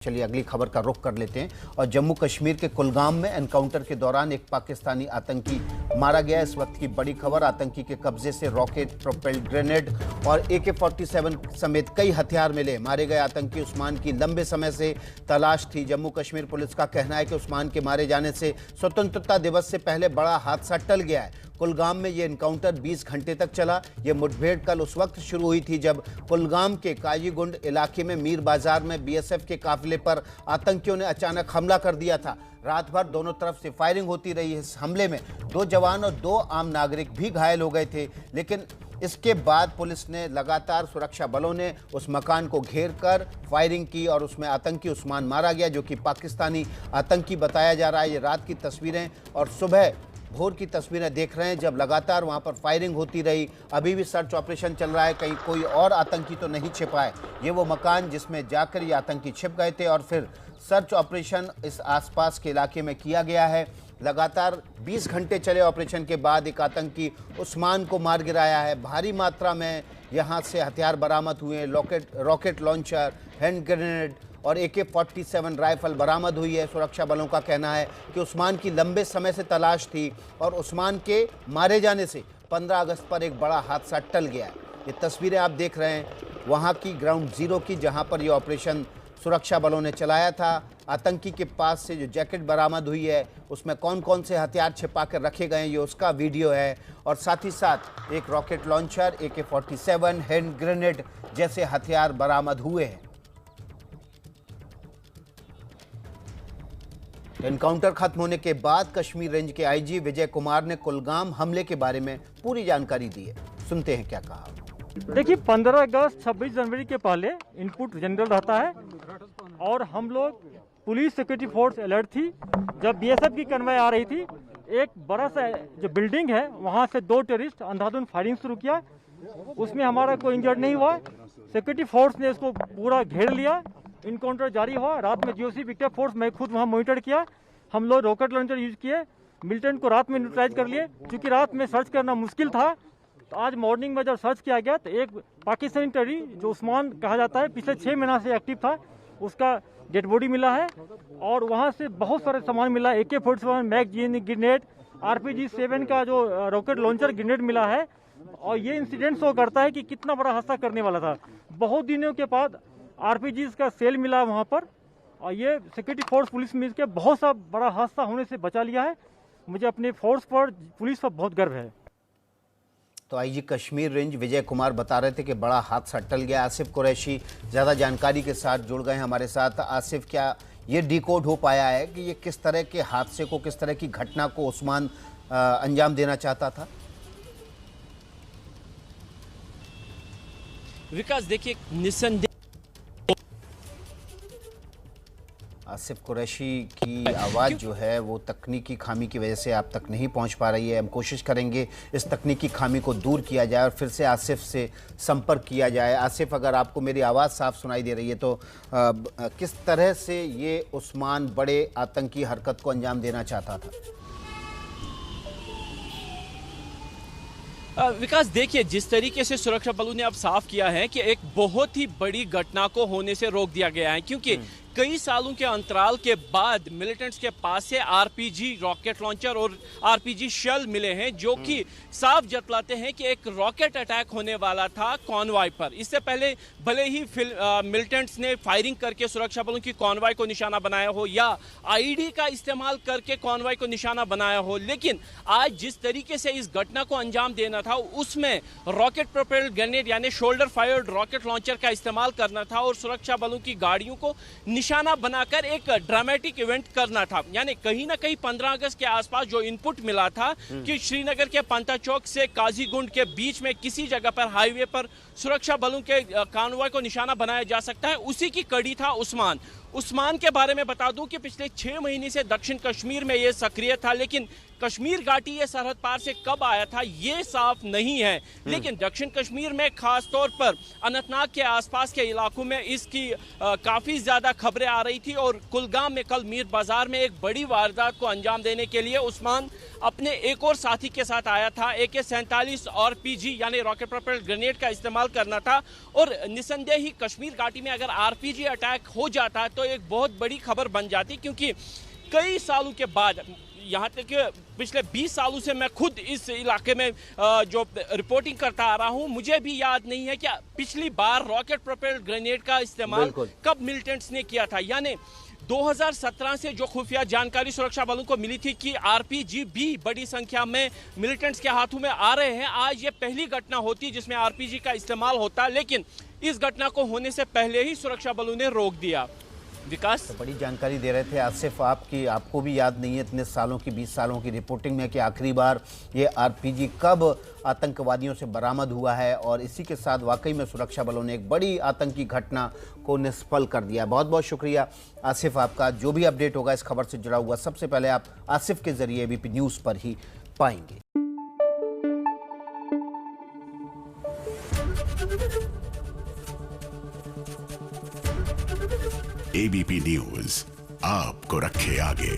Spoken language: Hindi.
चलिए अगली खबर का रुख कर लेते हैं और जम्मू कश्मीर के कुलगाम में एनकाउंटर के दौरान एक पाकिस्तानी आतंकी मारा गया। इस वक्त की बड़ी खबर, आतंकी के कब्जे से रॉकेट प्रोपेल्ड ग्रेनेड और AK-47 समेत कई हथियार मिले। मारे गए आतंकी उस्मान की लंबे समय से तलाश थी। जम्मू कश्मीर पुलिस का कहना है कि उस्मान के मारे जाने से स्वतंत्रता दिवस से पहले बड़ा हादसा टल गया है। कुलगाम में ये एनकाउंटर 20 घंटे तक चला। ये मुठभेड़ कल उस वक्त शुरू हुई थी जब कुलगाम के काजीगुंड इलाके में मीर बाजार में BSF के काफिले पर आतंकियों ने अचानक हमला कर दिया था। रात भर दोनों तरफ से फायरिंग होती रही। इस हमले में 2 जवान और 2 आम नागरिक भी घायल हो गए थे, लेकिन इसके बाद पुलिस ने लगातार, सुरक्षा बलों ने उस मकान को घेर कर फायरिंग की और उसमें आतंकी उस्मान मारा गया, जो कि पाकिस्तानी आतंकी बताया जा रहा है। ये रात की तस्वीरें और सुबह भोर की तस्वीरें देख रहे हैं जब लगातार वहां पर फायरिंग होती रही। अभी भी सर्च ऑपरेशन चल रहा है, कहीं कोई और आतंकी तो नहीं छिपा है। ये वो मकान जिसमें जाकर ये आतंकी छिप गए थे और फिर सर्च ऑपरेशन इस आसपास के इलाके में किया गया है। लगातार 20 घंटे चले ऑपरेशन के बाद एक आतंकी उस्मान को मार गिराया है। भारी मात्रा में यहाँ से हथियार बरामद हुए, रॉकेट लॉन्चर, हैंड ग्रेनेड और AK-47 राइफल बरामद हुई है। सुरक्षा बलों का कहना है कि उस्मान की लंबे समय से तलाश थी और उस्मान के मारे जाने से 15 अगस्त पर एक बड़ा हादसा टल गया है। ये तस्वीरें आप देख रहे हैं वहाँ की ग्राउंड जीरो की, जहाँ पर यह ऑपरेशन सुरक्षा बलों ने चलाया था। आतंकी के पास से जो जैकेट बरामद हुई है उसमें कौन कौन से हथियार छिपा कर रखे गए हैं, ये उसका वीडियो है। और साथ ही साथ एक rocket launcher, AK-47, hand grenade जैसे हथियार बरामद हुए हैं। एनकाउंटर खत्म होने के बाद कश्मीर रेंज के IG विजय कुमार ने कुलगाम हमले के बारे में पूरी जानकारी दी है। सुनते हैं क्या कहा। देखिए, 15 अगस्त 26 जनवरी के पहले इनपुट जनरल रहता है और हम लोग पुलिस सिक्योरिटी फोर्स अलर्ट थी। जब BSF की कन्वॉय आ रही थी, एक बड़ा सा जो बिल्डिंग है वहां से 2 टेररिस्ट अंधाधुंध फायरिंग शुरू किया। उसमें हमारा कोई इंजर्ड नहीं हुआ। सिक्योरिटी फोर्स ने उसको पूरा घेर लिया। इनकाउंटर जारी हुआ। रात में GOC विक्टर फोर्स मैं खुद वहाँ मॉनिटर किया। हम लोग रॉकेट लॉन्चर यूज किए, मिलिटेंट को रात में न्यूट्रलाइज कर लिए। क्योंकि रात में सर्च करना मुश्किल था, तो आज मॉर्निंग में जब सर्च किया गया तो एक पाकिस्तानी टेररी जो उस्मान कहा जाता है, पिछले 6 महीना से एक्टिव था, उसका डेड बॉडी मिला है। और वहाँ से बहुत सारे सामान मिला, AK-47 मैगजीन, ग्रेनेड, RPG-7 का जो रॉकेट लॉन्चर ग्रेनेड मिला है। और ये इंसिडेंट शो करता है कि कितना बड़ा हादसा करने वाला था। बहुत दिनों के बाद RPGs का सेल मिला वहाँ पर और ये सिक्योरिटी फोर्स पुलिस मिल के बहुत सा बड़ा हादसा होने से बचा लिया है। मुझे अपने फोर्स पर, पुलिस पर बहुत गर्व है। तो IG कश्मीर रेंज विजय कुमार बता रहे थे कि बड़ा हादसा टल गया। आसिफ कुरैशी ज़्यादा जानकारी के साथ जुड़ गए हमारे साथ। आसिफ, क्या ये डिकोड हो पाया है कि ये किस तरह के हादसे को, किस तरह की घटना को उस्मान अंजाम देना चाहता था? विकास, देखिए, निस्संदेह आसिफ कुरैशी की आवाज़ जो है वो तकनीकी खामी की वजह से आप तक नहीं पहुंच पा रही है। हम कोशिश करेंगे इस तकनीकी खामी को दूर किया जाए और फिर से आसिफ से संपर्क किया जाए। आसिफ, अगर आपको मेरी आवाज़ साफ सुनाई दे रही है तो किस तरह से ये उस्मान बड़े आतंकी हरकत को अंजाम देना चाहता था? विकास, देखिए, जिस तरीके से सुरक्षा बलों ने अब साफ किया है कि एक बहुत ही बड़ी घटना को होने से रोक दिया गया है, क्योंकि कई सालों के अंतराल के बाद मिलिटेंट्स के पास से RPG रॉकेट लॉन्चर और RPG शेल मिले हैं, जो कि साफ जतलाते हैं कि एक रॉकेट अटैक होने वाला था कॉनवॉय पर। इससे पहले भले ही मिलिटेंट्स ने फायरिंग करके सुरक्षा बलों की कॉनवॉय को निशाना बनाया हो या IED का इस्तेमाल करके कॉनवॉय को निशाना बनाया हो, लेकिन आज जिस तरीके से इस घटना को अंजाम देना था उसमें रॉकेट प्रोपेल्ड ग्रेनेड यानी शोल्डर फायर्ड रॉकेट लॉन्चर का इस्तेमाल करना था और सुरक्षा बलों की गाड़ियों को निशाना बनाकर एक ड्रामेटिक इवेंट करना था। यानी कहीं ना कहीं 15 अगस्त के आसपास जो इनपुट मिला था कि श्रीनगर के पंता चौक से काजीगुंड के बीच में किसी जगह पर हाईवे पर सुरक्षा बलों के कॉन्वॉय को निशाना बनाया जा सकता है, उसी की कड़ी था उस्मान के बारे में बता दूं कि पिछले 6 महीने से दक्षिण कश्मीर में ये सक्रिय था, लेकिन कश्मीर घाटी ये सरहद पार से कब आया था ये साफ नहीं है। लेकिन दक्षिण कश्मीर में खास तौर पर अनंतनाग के आसपास के इलाकों में इसकी काफ़ी ज़्यादा खबरें आ रही थी और कुलगाम में कल मीर बाजार में एक बड़ी वारदात को अंजाम देने के लिए उस्मान अपने एक और साथी के साथ आया था। AK-47 RPG यानी रॉकेट प्रोपेल्ड ग्रेनेड का इस्तेमाल करना था और निसंदेह ही कश्मीर घाटी में अगर RPG अटैक हो जाता तो एक बहुत बड़ी खबर बन जाती, क्योंकि कई सालों के बाद, यहाँ तक कि पिछले 20 सालों से मैं खुद इस इलाके में जो रिपोर्टिंग करता आ रहा हूँ, मुझे भी याद नहीं है कि पिछली बार रॉकेट प्रोपेल्ड ग्रेनेड का इस्तेमाल कब मिलिटेंट्स ने किया था। यानी 2017 से जो खुफिया जानकारी सुरक्षा बलों को मिली थी कि RPG भी बड़ी संख्या में मिलिटेंट्स के हाथों में आ रहे हैं, आज ये पहली घटना होती जिसमें RPG का इस्तेमाल होता, लेकिन इस घटना को होने से पहले ही सुरक्षा बलों ने रोक दिया। विकास, तो बड़ी जानकारी दे रहे थे आसिफ, आपको भी याद नहीं है इतने सालों की, 20 सालों की रिपोर्टिंग में कि आखिरी बार ये RPG कब आतंकवादियों से बरामद हुआ है, और इसी के साथ वाकई में सुरक्षा बलों ने एक बड़ी आतंकी घटना को निष्फल कर दिया। बहुत बहुत शुक्रिया आसिफ आपका। जो भी अपडेट होगा इस खबर से जुड़ा हुआ सबसे पहले आप आसिफ के जरिए ABP न्यूज़ पर ही पाएंगे। ABP न्यूज आपको रखे आगे।